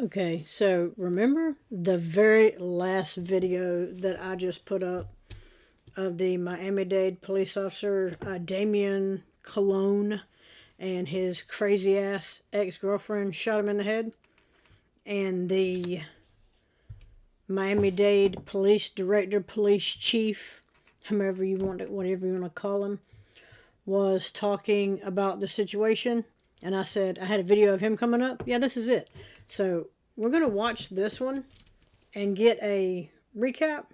Okay, so remember the very last video that I just put up of the Miami-Dade police officer, Damian Cologne, and his crazy ass ex-girlfriend shot him in the head? And the Miami-Dade police director, police chief, whatever you want to call him, was talking about the situation. And I said, I had a video of him coming up. Yeah, this is it. So we're going to watch this one and get a recap.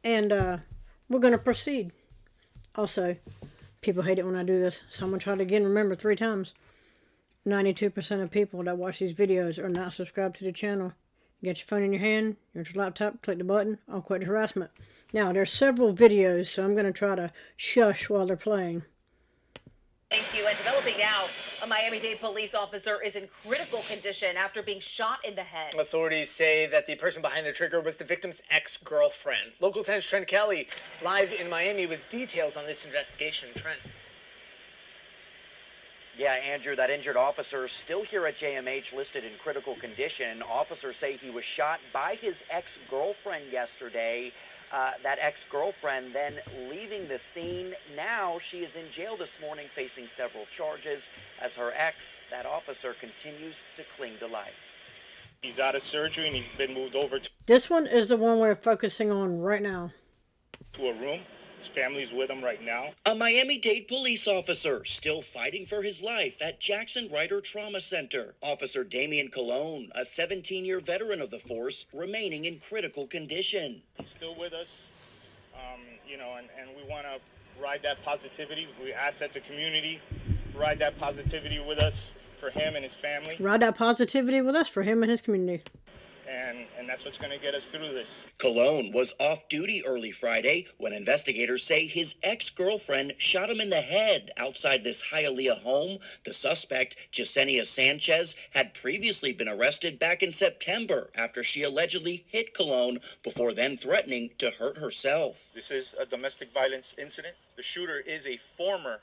And we're going to proceed. Also, people hate it when I do this. So I'm going to try to again remember 3 times. 92% of people that watch these videos are not subscribed to the channel. You got your phone in your hand, you're at your laptop, click the button, I'll quit the harassment. Now, there's several videos, so I'm going to try to shush while they're playing. Thank you. And developing now, a Miami-Dade police officer is in critical condition after being shot in the head. Authorities say that the person behind the trigger was the victim's ex-girlfriend. Local 10's Trent Kelly live in Miami with details on this investigation. Trent. Yeah, Andrew, that injured officer still here at JMH, listed in critical condition. Officers say he was shot by his ex-girlfriend yesterday. That ex-girlfriend then leaving the scene. Now she is in jail this morning facing several charges as her ex, that officer, continues to cling to life. He's out of surgery and he's been moved over This one is the one we're focusing on right now. to a room. His family's with him right now. A Miami-Dade police officer still fighting for his life at Jackson Ryder Trauma Center. Officer Damian Cologne, a 17-year veteran of the force, remaining in critical condition. He's still with us, and we want to ride that positivity. We ask that the community ride that positivity with us for him and his family. Ride that positivity with us for him and his community. And that's what's going to get us through this. Cologne was off duty early Friday when investigators say his ex-girlfriend shot him in the head outside this Hialeah home. The suspect, Yesenia Sanchez, had previously been arrested back in September after she allegedly hit Cologne before then threatening to hurt herself. This is a domestic violence incident. The shooter is a former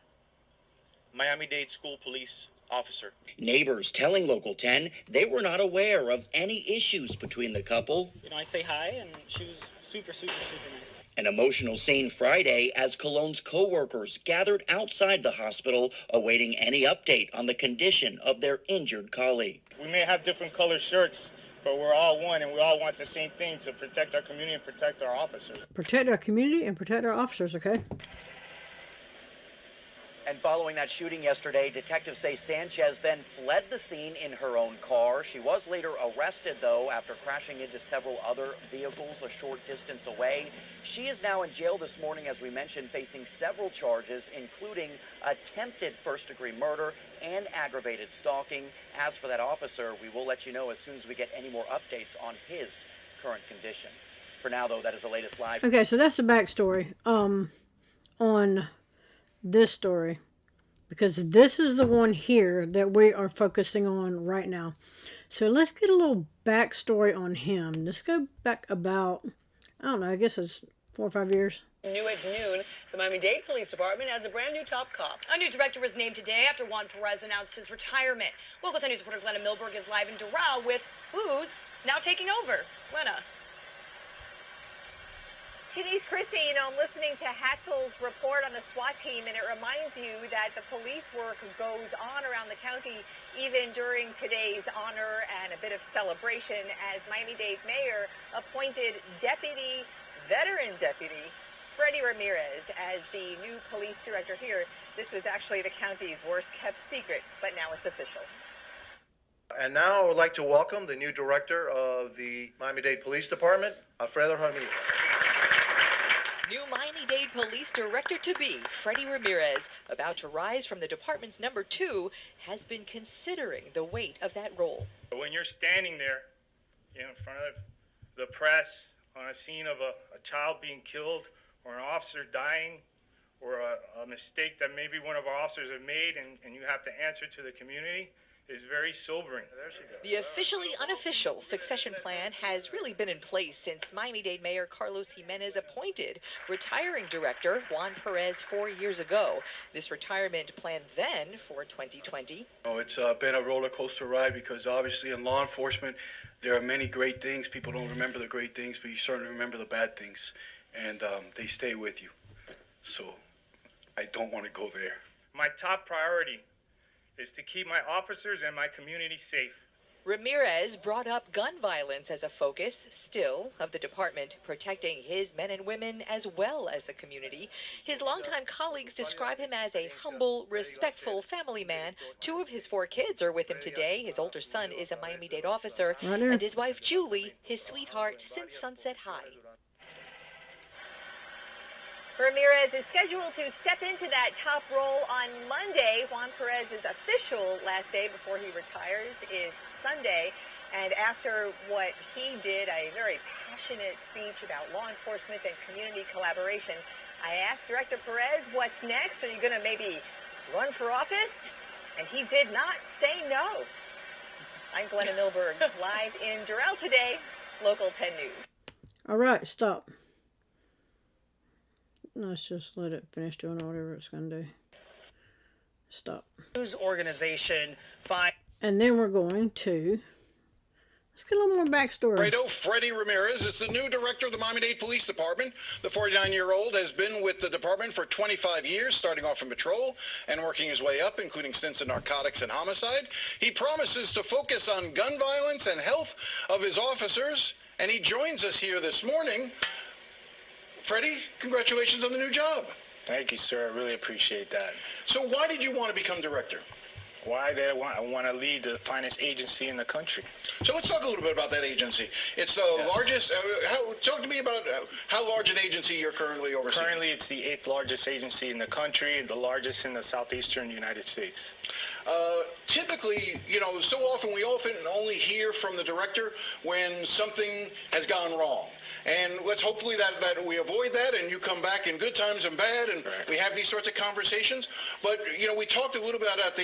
Miami-Dade school police officer. Neighbors telling Local 10 they were not aware of any issues between the couple. I'd say hi, and she was super, super, super nice. An emotional scene Friday as Cologne's co-workers gathered outside the hospital awaiting any update on the condition of their injured colleague. We may have different color shirts, but we're all one, and we all want the same thing: to protect our community and protect our officers. Protect our community and protect our officers, okay? And following that shooting yesterday, detectives say Sanchez then fled the scene in her own car. She was later arrested, though, after crashing into several other vehicles a short distance away. She is now in jail this morning, as we mentioned, facing several charges, including attempted first-degree murder and aggravated stalking. As for that officer, we will let you know as soon as we get any more updates on his current condition. For now, though, that is the latest live. Okay, so that's the backstory on this story, because this is the one here that we are focusing on right now. So let's get a little backstory on him. Let's go back about, I don't know, I guess it's 4 or 5 years. New at noon, the Miami-Dade Police Department has a brand new top cop. A new director was named today after Juan Perez announced his retirement. Local 10 News reporter Glenna Milberg is live in Doral with who's now taking over. Glenna. Janice, Christine, I'm listening to Hatzel's report on the SWAT team, and it reminds you that the police work goes on around the county, even during today's honor and a bit of celebration, as Miami-Dade Mayor appointed veteran deputy, Freddy Ramirez as the new police director here. This was actually the county's worst kept secret, but now it's official. And now I would like to welcome the new director of the Miami-Dade Police Department, Freddy Ramirez. New Miami-Dade Police Director-to-be, Freddy Ramirez, about to rise from the department's number 2, has been considering the weight of that role. When you're standing there in front of the press on a scene of a child being killed, or an officer dying, or a mistake that maybe one of our officers have made, and you have to answer to the community, is very sobering. The officially unofficial succession plan has really been in place since Miami-Dade Mayor Carlos Jimenez appointed retiring director Juan Perez 4 years ago. This retirement plan then for 2020. It's been a roller coaster ride because obviously in law enforcement there are many great things. People don't remember the great things, but you certainly remember the bad things, and they stay with you. So I don't want to go there. My top priority is to keep my officers and my community safe. Ramirez brought up gun violence as a focus, still, of the department, protecting his men and women as well as the community. His longtime colleagues describe him as a humble, respectful family man. 2 of his 4 kids are with him today. His older son is a Miami-Dade officer, and his wife, Julie, his sweetheart since Sunset High. Ramirez is scheduled to step into that top role on Monday. Juan Perez's official last day before he retires is Sunday. And after what he did, a very passionate speech about law enforcement and community collaboration, I asked Director Perez, what's next? Are you going to maybe run for office? And he did not say no. I'm Glenna Milberg, live in Doral today, Local 10 News. All right, stop. Let's just let it finish doing whatever it's going to do. Stop. News organization find. And then we're going to... Let's get a little more backstory. Freddy Ramirez is the new director of the Miami-Dade Police Department. The 49-year-old has been with the department for 25 years, starting off in patrol and working his way up, including stints in narcotics and homicide. He promises to focus on gun violence and health of his officers, and he joins us here this morning. Freddie, congratulations on the new job. Thank you, sir. I really appreciate that. So why did you want to become director? Why did I want to lead the finest agency in the country? So let's talk a little bit about that agency. It's the largest. Talk to me about how large an agency you're currently overseeing. Currently, it's the 8th largest agency in the country, the largest in the southeastern United States. Typically, so often we only hear from the director when something has gone wrong. And let's hopefully that we avoid that and you come back in good times and bad and we have these sorts of conversations. But, we talked a little bit at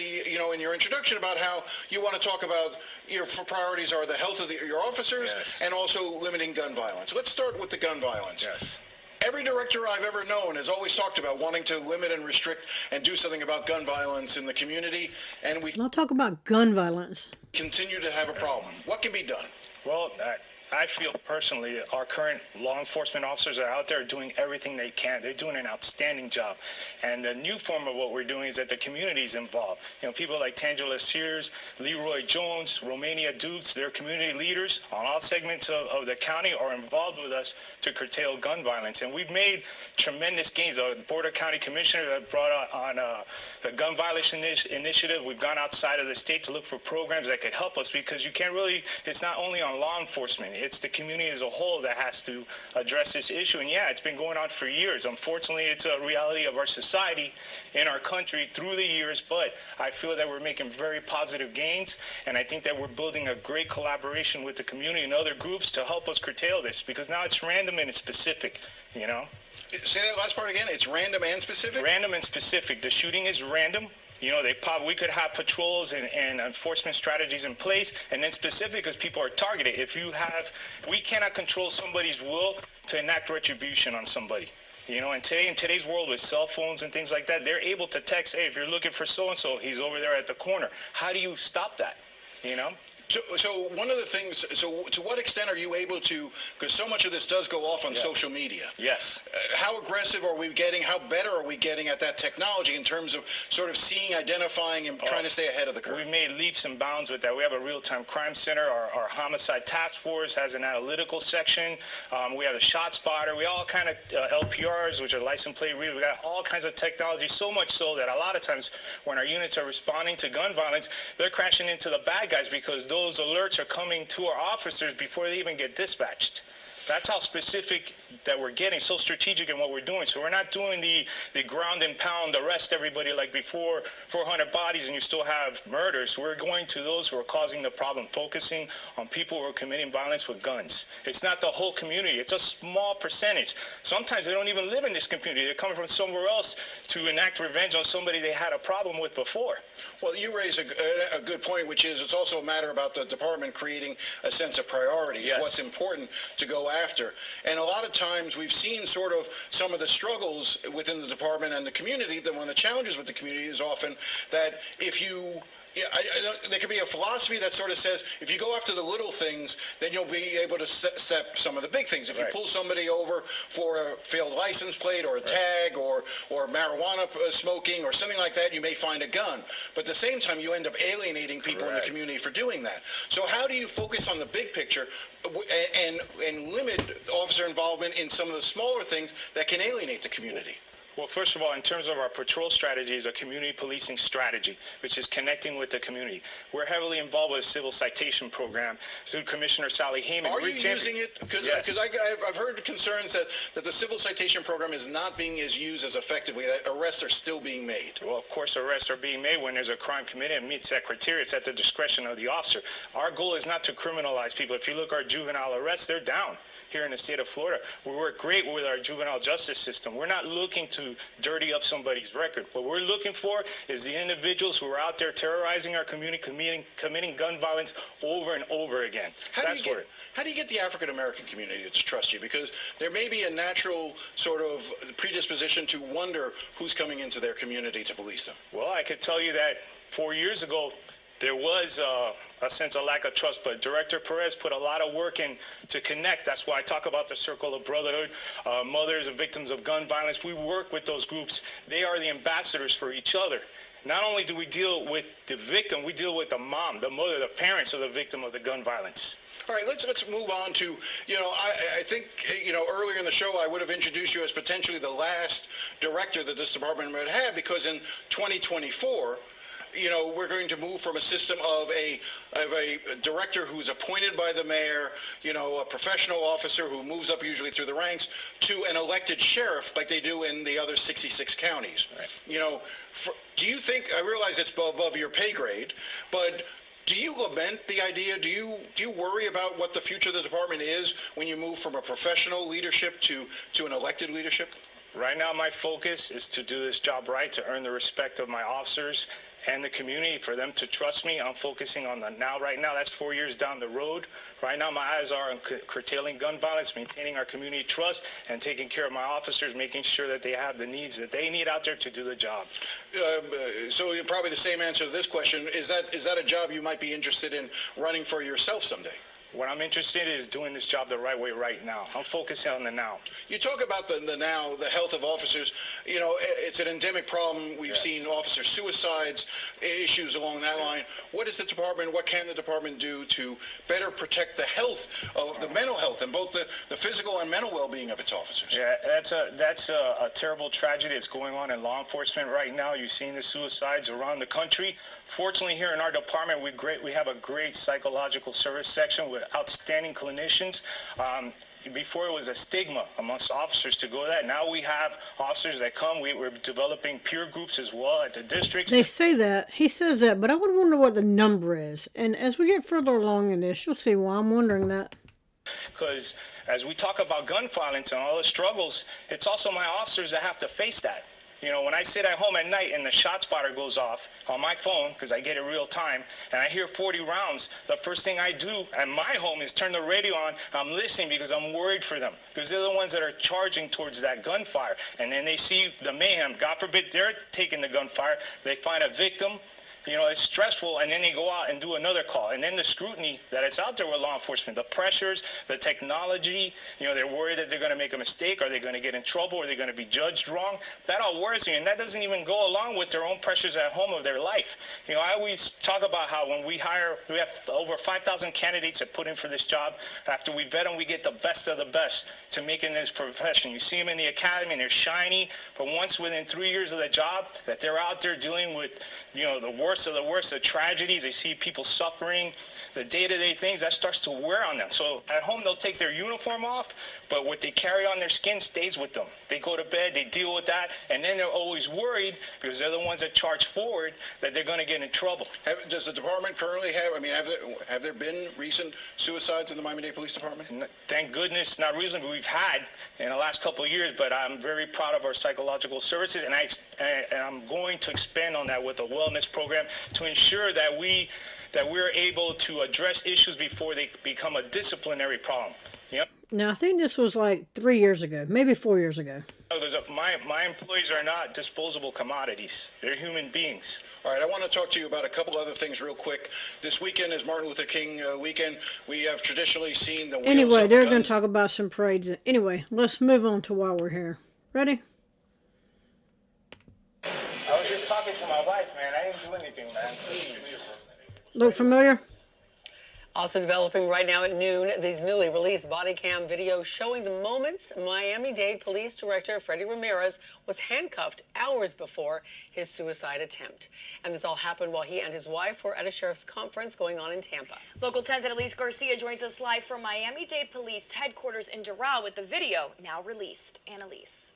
in your introduction about how you want to talk about your priorities are the health of your officers and also limiting gun violence. Let's start with the gun violence. Yes. Every director I've ever known has always talked about wanting to limit and restrict and do something about gun violence in the community. And we Not talk about gun violence. continue to have a problem. What can be done? Well, I feel personally that our current law enforcement officers that are out there are doing everything they can. They're doing an outstanding job. And the new form of what we're doing is that the community is involved. People like Tangela Sears, Leroy Jones, Romania Dukes, they're community leaders on all segments of the county are involved with us to curtail gun violence. And we've made tremendous gains. The Board of County Commissioner that brought on the gun violence initiative. We've gone outside of the state to look for programs that could help us because you can't really, it's not only on law enforcement. It's the community as a whole that has to address this issue. And yeah, it's been going on for years. Unfortunately, it's a reality of our society in our country through the years, but I feel that we're making very positive gains. And I think that we're building a great collaboration with the community and other groups to help us curtail this because now it's random and it's specific, Say that last part again. It's random and specific? Random and specific. The shooting is random. We could have patrols and enforcement strategies in place, and then specific because people are targeted. We cannot control somebody's will to enact retribution on somebody. And today, in today's world with cell phones and things like that, they're able to text, hey, if you're looking for so-and-so, he's over there at the corner. How do you stop that, So one of the things, to what extent are you able to, because so much of this does go off on social media. Yes. How aggressive are we getting, how better are we getting at that technology in terms of sort of seeing, identifying, and trying to stay ahead of the curve? We've made leaps and bounds with that. We have a real-time crime center. Our homicide task force has an analytical section. We have a shot spotter. We all kind of LPRs, which are license plate readers. We got all kinds of technology, so much so that a lot of times when our units are responding to gun violence, they're crashing into the bad guys because those alerts are coming to our officers before they even get dispatched. That's how specific that we're getting, so strategic in what we're doing. So we're not doing the ground and pound, arrest everybody like before, 400 bodies and you still have murders. We're going to those who are causing the problem, focusing on people who are committing violence with guns. It's not the whole community. It's a small percentage. Sometimes they don't even live in this community. They're coming from somewhere else to enact revenge on somebody they had a problem with before. Well, you raise a good point, which is it's also a matter about the department creating a sense of priorities, Yes. what's important to go after. And a lot of times we've seen sort of some of the struggles within the department and the community, that one of the challenges with the community is often that if you there could be a philosophy that sort of says if you go after the little things, then you'll be able to step some of the big things. If you pull somebody over for a failed license plate or a tag or marijuana smoking or something like that, you may find a gun. But at the same time, you end up alienating people in the community for doing that. So how do you focus on the big picture and limit officer involvement in some of the smaller things that can alienate the community? Well, first of all, in terms of our patrol strategy is a community policing strategy, which is connecting with the community. We're heavily involved with a civil citation program through Commissioner Sally Heyman. Are you using it? Because I've heard concerns that the civil citation program is not being used as effectively, that arrests are still being made. Well, of course, arrests are being made when there's a crime committed and meets that criteria. It's at the discretion of the officer. Our goal is not to criminalize people. If you look at our juvenile arrests, they're down here in the state of Florida. We work great with our juvenile justice system. We're not looking to dirty up somebody's record. What we're looking for is the individuals who are out there terrorizing our community, committing gun violence over and over again. How do you get the African American community to trust you? Because there may be a natural sort of predisposition to wonder who's coming into their community to police them. Well, I could tell you that 4 years ago, there was a sense of lack of trust, but Director Perez put a lot of work in to connect. That's why I talk about the Circle of Brotherhood, mothers of victims of gun violence. We work with those groups. They are the ambassadors for each other. Not only do we deal with the victim, we deal with the mom, the mother, the parents of the victim of the gun violence. All right, let's move on to, I think, earlier in the show I would have introduced you as potentially the last director that this department would have, because in 2024, we're going to move from a system of a director who's appointed by the mayor, a professional officer who moves up usually through the ranks, to an elected sheriff like they do in the other 66 counties. Right. Do you think, I realize it's above your pay grade, but do you lament the idea? Do you worry about what the future of the department is when you move from a professional leadership to an elected leadership? Right now, my focus is to do this job right, to earn the respect of my officers and the community, for them to trust me. I'm focusing on the now. Right now, that's 4 years down the road. Right now, my eyes are on curtailing gun violence, maintaining our community trust, and taking care of my officers, making sure that they have the needs that they need out there to do the job. So you're probably the same answer to this question. Is that a job you might be interested in running for yourself someday? What I'm interested in is doing this job the right way right now. I'm focusing on the now. You talk about the now, the health of officers. It's an endemic problem. We've seen officer suicides, issues along that line. What can the department do to better protect the health of the mental health and both the physical and mental well-being of its officers? Yeah, that's a terrible tragedy that's going on in law enforcement right now. You've seen the suicides around the country. Fortunately, here in our department, we have a great psychological service section with outstanding clinicians. Before it was a stigma amongst officers to go to that. Now we have officers that come. We're developing peer groups as well at the districts. They say that. He says that, but I would wonder what the number is. And as we get further along in this, you'll see why I'm wondering that. Because as we talk about gun violence and all the struggles, it's also my officers that have to face that. When I sit at home at night and the shot spotter goes off on my phone, because I get it real time, and I hear 40 rounds, the first thing I do at my home is turn the radio on. I'm listening because I'm worried for them, because they're the ones that are charging towards that gunfire. And then they see the mayhem. God forbid they're taking the gunfire. They find a victim. It's stressful, and then they go out and do another call. And then the scrutiny that it's out there with law enforcement, the pressures, the technology, they're worried that they're going to make a mistake. Are they going to get in trouble? Are they going to be judged wrong? That all worries me, and that doesn't even go along with their own pressures at home of their life. I always talk about how when we have over 5,000 candidates that put in for this job. After we vet them, we get the best of the best to make it in this profession. You see them in the academy, and they're shiny, but once within 3 years of the job, that they're out there dealing with, the worst worst of the worst, the tragedies, they see people suffering, the day-to-day things, that starts to wear on them. So at home, they'll take their uniform off, but what they carry on their skin stays with them. They go to bed, they deal with that, and then they're always worried because they're the ones that charge forward that they're going to get in trouble. Does the department currently have there been recent suicides in the Miami-Dade Police Department? Thank goodness, not recently, we've had in the last couple of years, but I'm very proud of our psychological services, and I'm going to expand on that with a wellness program to ensure that we're able to address issues before they become a disciplinary problem. Yep. Now, I think this was like 3 years ago, maybe 4 years ago. Because my employees are not disposable commodities. They're human beings. All right, I want to talk to you about a couple other things real quick. This weekend is Martin Luther King weekend. We have traditionally seen the wheels Anyway, of they're guns. going to talk about some parades. Anyway, let's move on to why we're here. Ready? I was just talking to my wife, man. I didn't do anything, man. Please. Look familiar? Also developing right now at noon, these newly released body cam videos showing the moments Miami-Dade Police Director Freddy Ramirez was handcuffed hours before his suicide attempt. And this all happened while he and his wife were at a sheriff's conference going on in Tampa. Local 10's Annalise Garcia joins us live from Miami-Dade Police headquarters in Doral with the video now released. Annalise.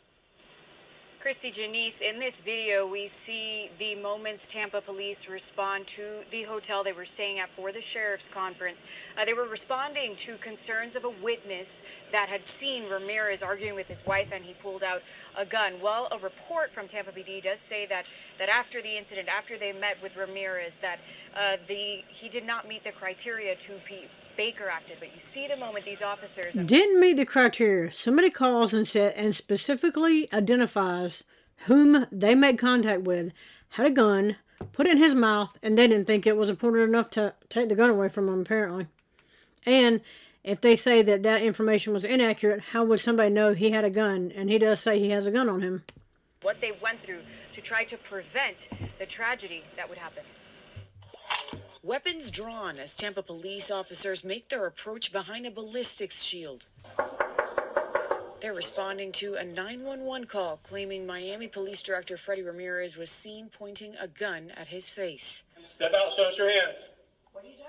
Christy Janice, in this video, we see the moments Tampa police respond to the hotel they were staying at for the sheriff's conference. They were responding to concerns of a witness that had seen Ramirez arguing with his wife and he pulled out a gun. Well, a report from Tampa PD does say that after the incident, after they met with Ramirez, that he did not meet the criteria to be Baker acted, but you see the moment these officers didn't meet the criteria. Somebody calls and specifically identifies whom they made contact with, had a gun, put it in his mouth, and they didn't think it was important enough to take the gun away from him, apparently. And if they say that information was inaccurate, how would somebody know he had a gun? And he does say he has a gun on him. what they went through to try to prevent the tragedy that would happen. Weapons drawn as Tampa police officers make their approach behind a ballistics shield. They're responding to a 911 call claiming Miami Police Director Freddy Ramirez was seen pointing a gun at his face. Step out, show us your hands.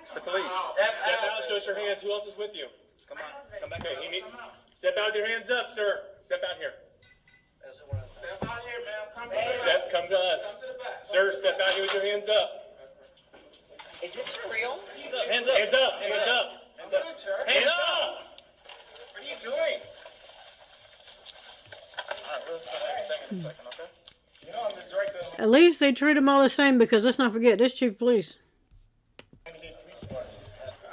It's the police. Step out, show us your hands. Who else is with you? Come on, come back. Okay, step out, your hands up, sir. Step out here. Step out here, man. Come to us. Sir, step out here with your hands up. Is this for real? Hands up. Hands up. Hands up. Hands up, sir. Hands up. What are you doing? All right, let's take a second, okay? You know I'm the director. At least they treat them all the same, because let's not forget, this chief of police.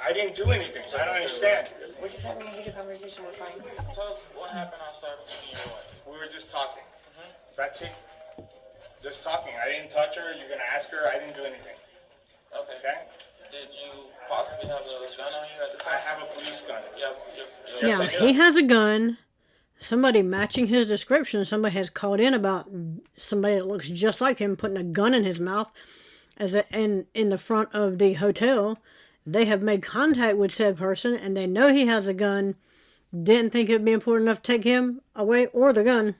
I didn't do anything, so I don't understand. We're just having a heated conversation. We're fine. Tell us what happened outside between you and your wife. We were just talking. That's it. Just talking. I didn't touch her. You're going to ask her. I didn't do anything. Okay. Did you possibly have a gun on you at the time? I have a police gun. Yeah, he has a gun. Somebody matching his description, somebody has called in about somebody that looks just like him putting a gun in his mouth in the front of the hotel. They have made contact with said person, and they know he has a gun. Didn't think it would be important enough to take him away or the gun.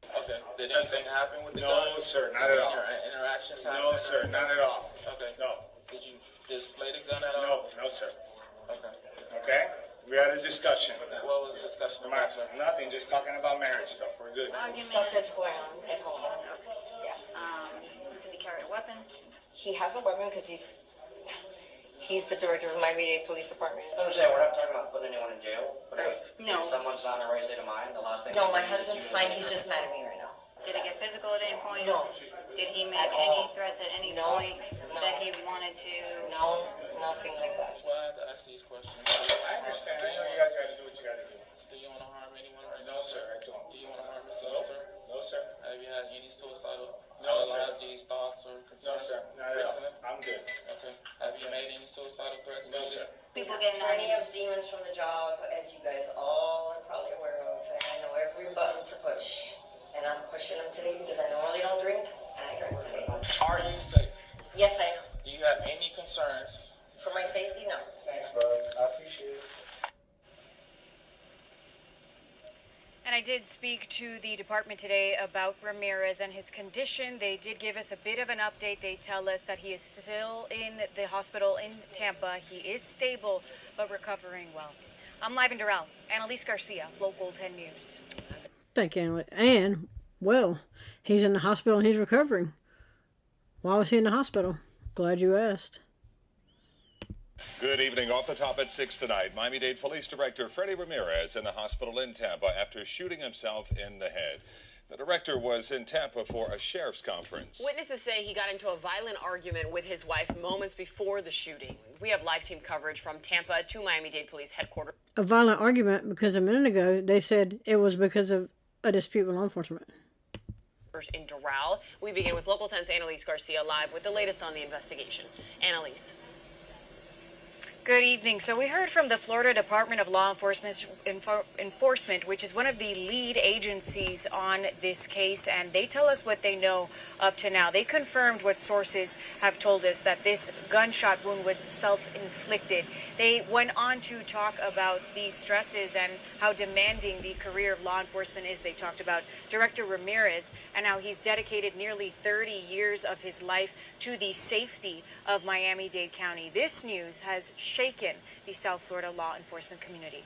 Okay. Did anything happen with the gun? No, sir, not at all. Interactions happened? No, sir, not at all. Okay. No. Did you display the gun at all? No, sir. Okay. Okay? We had a discussion. What was the discussion about, sir? Nothing, just talking about marriage stuff. We're good. Stuff that's going on at home. Did he carry a weapon? He has a weapon because he's the director of Miami-Dade Police Department. I understand, we're not talking about putting anyone in jail, but if No. someone's not in a right state of mind, the last thing. No, my husband's fine. He's just mad at me right now. Did it get physical at any point? No. Did he make At any all. threats at any No. point that he wanted to? No, nothing like that. Well, I had to ask these questions. I understand. I know you guys got to do what you got to do. Do you want to harm anyone right now? No, sir, I don't. Do you want to harm yourself, sir? No, sir. Have you had any suicidal These thoughts or No, concerns? sir, not at all. I'm good. Okay. Have you made any suicidal threats? No, sir. People get plenty of demons from the job, as you guys all are probably aware of, and I know every button to push. And I'm pushing them today because I normally don't drink, and I drank today. Are you safe? Yes, I am. Do you have any concerns? For my safety, no. Thanks, brother. I appreciate it. And I I did speak to the department today about Ramirez and his condition. They did give us a bit of an update. They tell us that he is still in the hospital in Tampa. He is stable, but recovering well. I'm live in Doral. Annalise Garcia, Local 10 News. Thank you, Annalise. And, well, he's in the hospital and he's recovering. Why was he in the hospital? Glad you asked. Good evening. Off the top at 6 tonight, Miami-Dade Police Director Freddy Ramirez in the hospital in Tampa after shooting himself in the head. The director was in Tampa for a sheriff's conference. Witnesses say he got into a violent argument with his wife moments before the shooting. We have live team coverage from Tampa to Miami-Dade Police headquarters. A violent argument because a minute ago they said it was because of a dispute with law enforcement. In Doral. We begin with Local 10's Annalise Garcia live with the latest on the investigation. Annalise. Good evening. So we heard from the Florida Department of Law Enforcement, which is one of the lead agencies on this case, and they tell us what they know up to now. They confirmed what sources have told us, that this gunshot wound was self-inflicted. They went on to talk about the stresses and how demanding the career of law enforcement is. They talked about Director Ramirez and how he's dedicated nearly 30 years of his life to the safety of Miami-Dade County. This news has shaken the South Florida law enforcement community.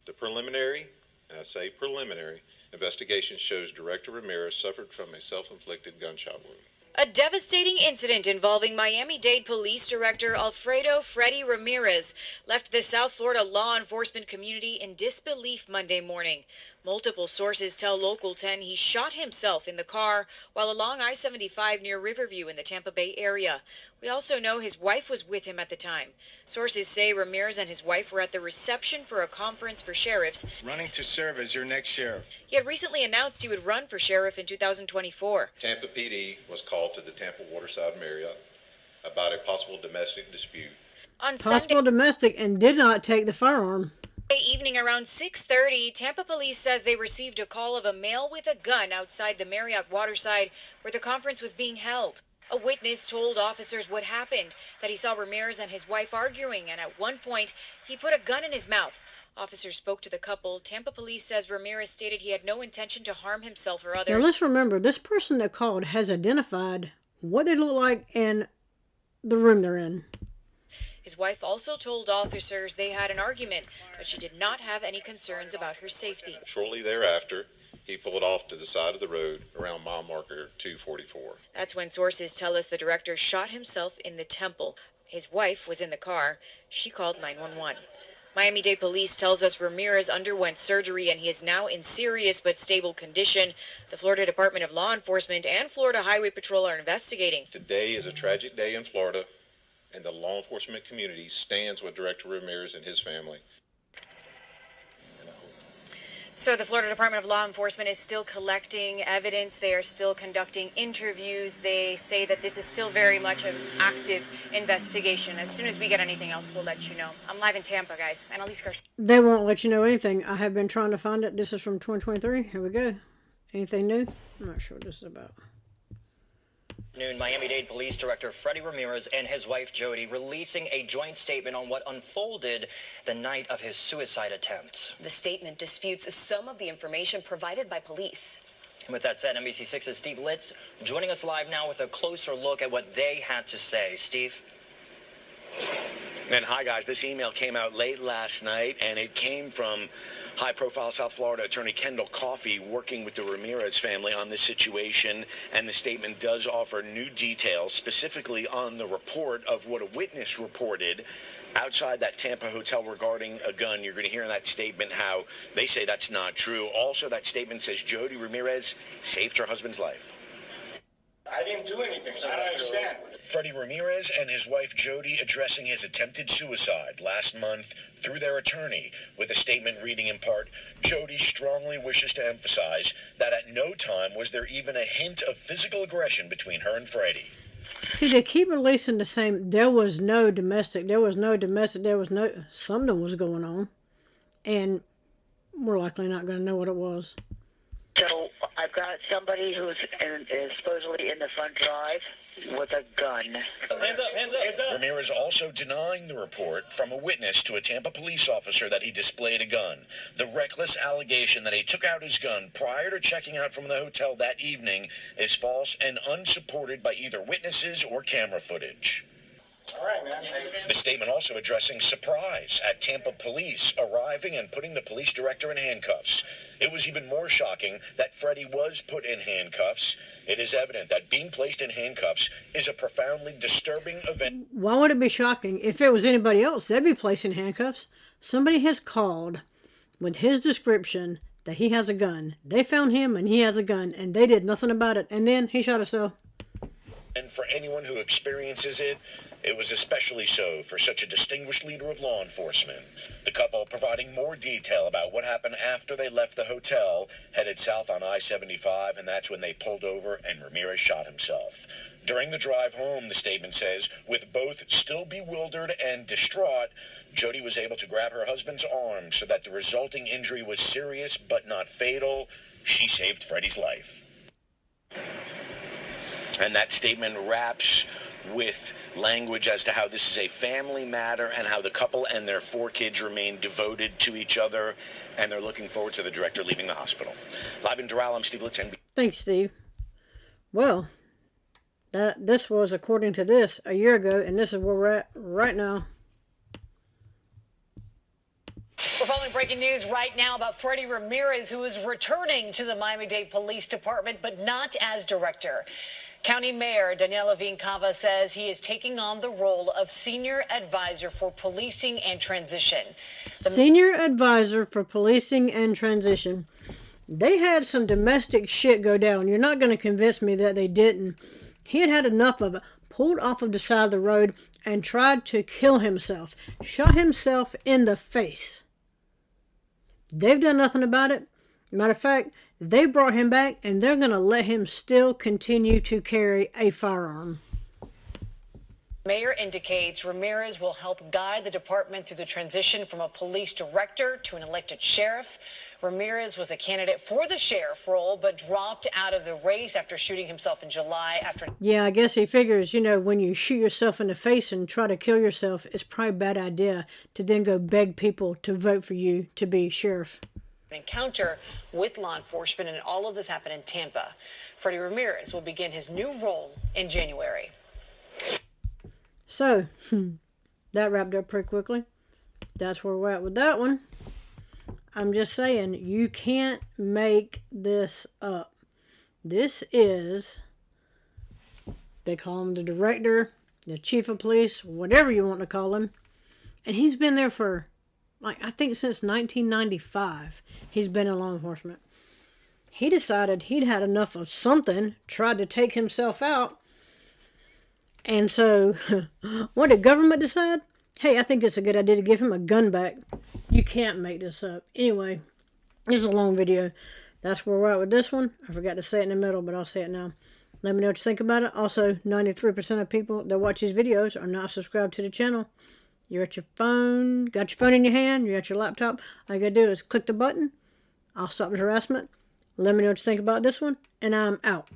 The preliminary, and I say preliminary, investigation shows Director Ramirez suffered from a self-inflicted gunshot wound. A devastating incident involving Miami-Dade Police Director Alfredo Freddy Ramirez left the South Florida law enforcement community in disbelief Monday morning. Multiple sources tell Local 10 he shot himself in the car while along I-75 near Riverview in the Tampa Bay area. We also know his wife was with him at the time. Sources say Ramirez and his wife were at the reception for a conference for sheriffs. Running to serve as your next sheriff. He had recently announced he would run for sheriff in 2024. Tampa PD was called to the Tampa Waterside Marriott about a possible domestic dispute. On Possible domestic, and did not take the firearm. Sunday evening around 6:30, Tampa police says they received a call of a male with a gun outside the Marriott Waterside where the conference was being held. A witness told officers what happened, that he saw Ramirez and his wife arguing, and at one point, he put a gun in his mouth. Officers spoke to the couple. Tampa police says Ramirez stated he had no intention to harm himself or others. Now let's remember, this person that called has identified what they look like in the room they're in. His wife also told officers they had an argument, but she did not have any concerns about her safety. Shortly thereafter, he pulled off to the side of the road around mile marker 244. That's when sources tell us the director shot himself in the temple. His wife was in the car. She called 911. Miami-Dade Police tells us Ramirez underwent surgery and he is now in serious but stable condition. The Florida Department of Law Enforcement and Florida Highway Patrol are investigating. Today is a tragic day in Florida, and the law enforcement community stands with Director Ramirez and his family. So the Florida Department of Law Enforcement is still collecting evidence. They are still conducting interviews. They say that this is still very much an active investigation. As soon as we get anything else, we'll let you know. I'm live in Tampa, guys. Annalise Garcia. They won't let you know anything. I have been trying to find it. This is from 2023. Here we go. Anything new? I'm not sure what this is about. Miami-Dade Police Director Freddy Ramirez and his wife Jody releasing a joint statement on what unfolded the night of his suicide attempt. The statement disputes some of the information provided by police. And with that said, NBC6's Steve Litz joining us live now with a closer look at what they had to say. Steve? And hi, guys. This email came out late last night, and it came from high-profile South Florida attorney Kendall Coffey working with the Ramirez family on this situation, and the statement does offer new details, specifically on the report of what a witness reported outside that Tampa hotel regarding a gun. You're going to hear in that statement how they say that's not true. Also, that statement says Jody Ramirez saved her husband's life. I didn't do anything, so I don't understand. Freddie Ramirez and his wife Jody addressing his attempted suicide last month through their attorney, with a statement reading in part, Jody strongly wishes to emphasize that at no time was there even a hint of physical aggression between her and Freddie. See, they keep releasing the same, there was no domestic, something was going on. And we're likely not going to know what it was. So I've got somebody who's supposedly in the front drive with a gun. Hands up, hands up, hands up. Ramirez also denying the report from a witness to a Tampa police officer that he displayed a gun. The reckless allegation that he took out his gun prior to checking out from the hotel that evening is false and unsupported by either witnesses or camera footage. All right, man. The statement also addressing surprise at Tampa police arriving and putting the police director in handcuffs. It was even more shocking that Freddy was put in handcuffs. It is evident that being placed in handcuffs is a profoundly disturbing event. Why would it be shocking? If it was anybody else, they'd be placed in handcuffs. Somebody has called with his description that he has a gun. They found him and he has a gun, and they did nothing about it. And then he shot himself. And for anyone who experiences it, it was especially so for such a distinguished leader of law enforcement. The couple providing more detail about what happened after they left the hotel, headed south on I-75, and that's when they pulled over and Ramirez shot himself. During the drive home, the statement says, with both still bewildered and distraught, Jody was able to grab her husband's arm so that the resulting injury was serious but not fatal. She saved Freddy's life. And that statement wraps with language as to how this is a family matter and how the couple and their 4 kids remain devoted to each other, and they're looking forward to the director leaving the hospital. Live in Doral, I'm Steve Litz. Thanks, Steve. Well, this was, according to this, a year ago, and this is where we're at right now. We're following breaking news right now about Freddy Ramirez, who is returning to the Miami-Dade Police Department, but not as director. County Mayor Daniela Vincava says he is taking on the role of Senior Advisor for Policing and Transition. Senior Advisor for Policing and Transition. They had some domestic shit go down. You're not going to convince me that they didn't. He had enough of it. Pulled off of the side of the road and tried to kill himself. Shot himself in the face. They've done nothing about it. Matter of fact, they brought him back, and they're going to let him still continue to carry a firearm. Mayor indicates Ramirez will help guide the department through the transition from a police director to an elected sheriff. Ramirez was a candidate for the sheriff role, but dropped out of the race after shooting himself in July. Yeah, I guess he figures, when you shoot yourself in the face and try to kill yourself, it's probably a bad idea to then go beg people to vote for you to be sheriff. Encounter with law enforcement, and all of this happened in Tampa. Freddy Ramirez will begin his new role in January. So, that wrapped up pretty quickly. That's where we're at with that one. I'm just saying, you can't make this up. This is, they call him the director, the chief of police, whatever you want to call him. And he's been there for, I think since 1995, he's been in law enforcement. He decided he'd had enough of something, tried to take himself out. And so, what did government decide? Hey, I think it's a good idea to give him a gun back. You can't make this up. Anyway, this is a long video. That's where we're at with this one. I forgot to say it in the middle, but I'll say it now. Let me know what you think about it. Also, 93% of people that watch these videos are not subscribed to the channel. You're at your phone, got your phone in your hand, you're at your laptop. All you gotta do is click the button. I'll stop the harassment. Let me know what you think about this one, and I'm out.